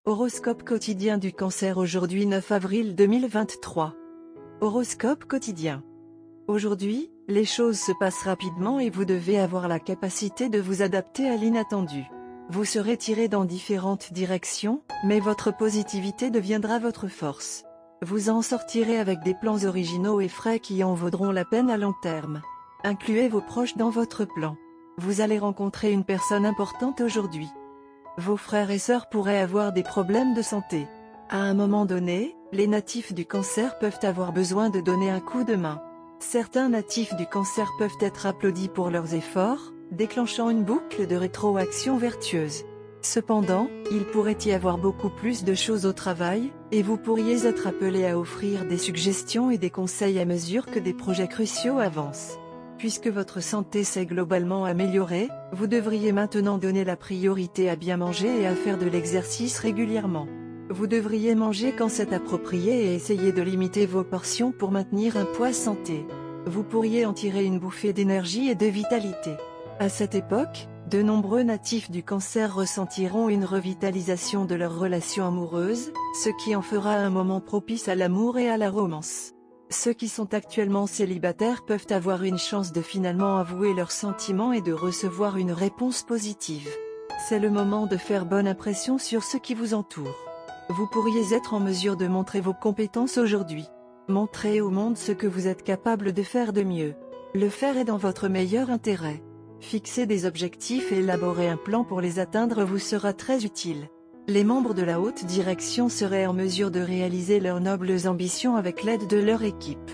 Horoscope quotidien du Cancer aujourd'hui 9 avril 2023. Horoscope quotidien. Aujourd'hui, les choses se passent rapidement et vous devez avoir la capacité de vous adapter à l'inattendu. Vous serez tiré dans différentes directions, mais votre positivité deviendra votre force. Vous en sortirez avec des plans originaux et frais qui en vaudront la peine à long terme. Incluez vos proches dans votre plan. Vous allez rencontrer une personne importante aujourd'hui. Vos frères et sœurs pourraient avoir des problèmes de santé. À un moment donné, les natifs du Cancer peuvent avoir besoin de donner un coup de main. Certains natifs du Cancer peuvent être applaudis pour leurs efforts, déclenchant une boucle de rétroaction vertueuse. Cependant, il pourrait y avoir beaucoup plus de choses au travail, et vous pourriez être appelé à offrir des suggestions et des conseils à mesure que des projets cruciaux avancent. Puisque votre santé s'est globalement améliorée, vous devriez maintenant donner la priorité à bien manger et à faire de l'exercice régulièrement. Vous devriez manger quand c'est approprié et essayer de limiter vos portions pour maintenir un poids santé. Vous pourriez en tirer une bouffée d'énergie et de vitalité. À cette époque, de nombreux natifs du Cancer ressentiront une revitalisation de leurs relations amoureuses, ce qui en fera un moment propice à l'amour et à la romance. Ceux qui sont actuellement célibataires peuvent avoir une chance de finalement avouer leurs sentiments et de recevoir une réponse positive. C'est le moment de faire bonne impression sur ceux qui vous entourent. Vous pourriez être en mesure de montrer vos compétences aujourd'hui. Montrez au monde ce que vous êtes capable de faire de mieux. Le faire est dans votre meilleur intérêt. Fixer des objectifs et élaborer un plan pour les atteindre vous sera très utile. Les membres de la haute direction seraient en mesure de réaliser leurs nobles ambitions avec l'aide de leur équipe.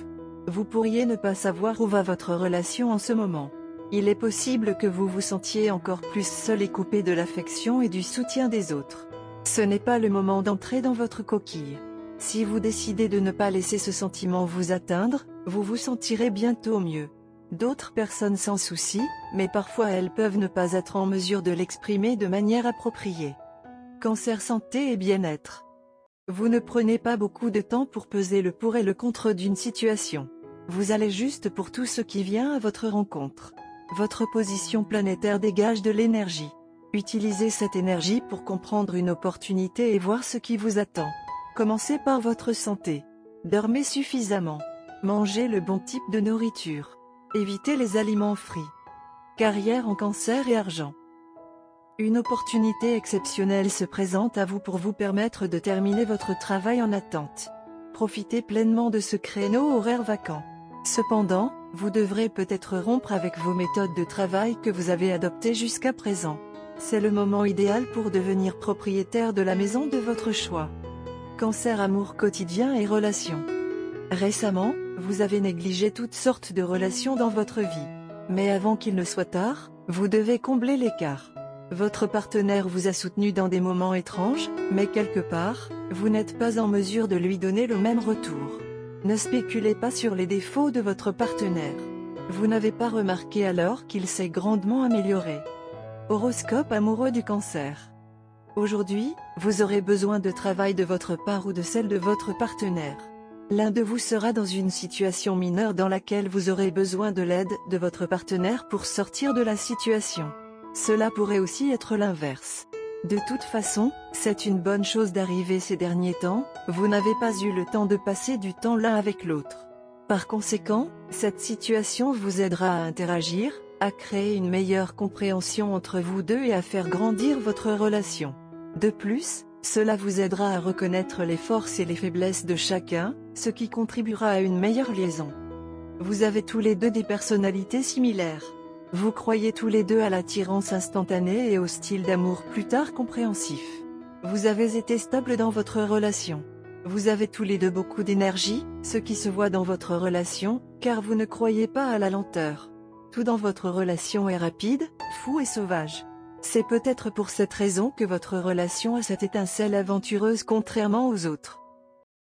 Vous pourriez ne pas savoir où va votre relation en ce moment. Il est possible que vous vous sentiez encore plus seul et coupé de l'affection et du soutien des autres. Ce n'est pas le moment d'entrer dans votre coquille. Si vous décidez de ne pas laisser ce sentiment vous atteindre, vous vous sentirez bientôt mieux. D'autres personnes s'en soucient, mais parfois elles peuvent ne pas être en mesure de l'exprimer de manière appropriée. Cancer santé et bien-être. Vous ne prenez pas beaucoup de temps pour peser le pour et le contre d'une situation. Vous allez juste pour tout ce qui vient à votre rencontre. Votre position planétaire dégage de l'énergie. Utilisez cette énergie pour comprendre une opportunité et voir ce qui vous attend. Commencez par votre santé. Dormez suffisamment. Mangez le bon type de nourriture. Évitez les aliments frits. Carrière en Cancer et argent. Une opportunité exceptionnelle se présente à vous pour vous permettre de terminer votre travail en attente. Profitez pleinement de ce créneau horaire vacant. Cependant, vous devrez peut-être rompre avec vos méthodes de travail que vous avez adoptées jusqu'à présent. C'est le moment idéal pour devenir propriétaire de la maison de votre choix. Cancer amour quotidien et relations. Récemment, vous avez négligé toutes sortes de relations dans votre vie. Mais avant qu'il ne soit tard, vous devez combler l'écart. Votre partenaire vous a soutenu dans des moments étranges, mais quelque part, vous n'êtes pas en mesure de lui donner le même retour. Ne spéculez pas sur les défauts de votre partenaire. Vous n'avez pas remarqué alors qu'il s'est grandement amélioré. Horoscope amoureux du Cancer. Aujourd'hui, vous aurez besoin de travail de votre part ou de celle de votre partenaire. L'un de vous sera dans une situation mineure dans laquelle vous aurez besoin de l'aide de votre partenaire pour sortir de la situation. Cela pourrait aussi être l'inverse. De toute façon, c'est une bonne chose d'arriver ces derniers temps, vous n'avez pas eu le temps de passer du temps l'un avec l'autre. Par conséquent, cette situation vous aidera à interagir, à créer une meilleure compréhension entre vous deux et à faire grandir votre relation. De plus, cela vous aidera à reconnaître les forces et les faiblesses de chacun, ce qui contribuera à une meilleure liaison. Vous avez tous les deux des personnalités similaires. Vous croyez tous les deux à l'attirance instantanée et au style d'amour plus tard compréhensif. Vous avez été stable dans votre relation. Vous avez tous les deux beaucoup d'énergie, ce qui se voit dans votre relation, car vous ne croyez pas à la lenteur. Tout dans votre relation est rapide, fou et sauvage. C'est peut-être pour cette raison que votre relation a cette étincelle aventureuse contrairement aux autres.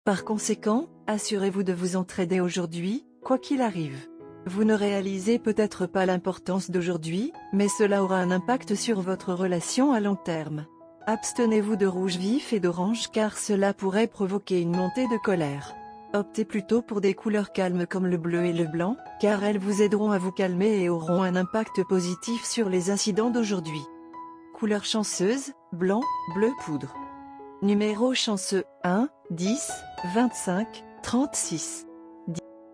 Par conséquent, assurez-vous de vous entraider aujourd'hui, quoi qu'il arrive. Vous ne réalisez peut-être pas l'importance d'aujourd'hui, mais cela aura un impact sur votre relation à long terme. Abstenez-vous de rouge vif et d'orange car cela pourrait provoquer une montée de colère. Optez plutôt pour des couleurs calmes comme le bleu et le blanc, car elles vous aideront à vous calmer et auront un impact positif sur les incidents d'aujourd'hui. Couleur chanceuse, blanc, bleu poudre. Numéro chanceux 1, 10, 25, 36.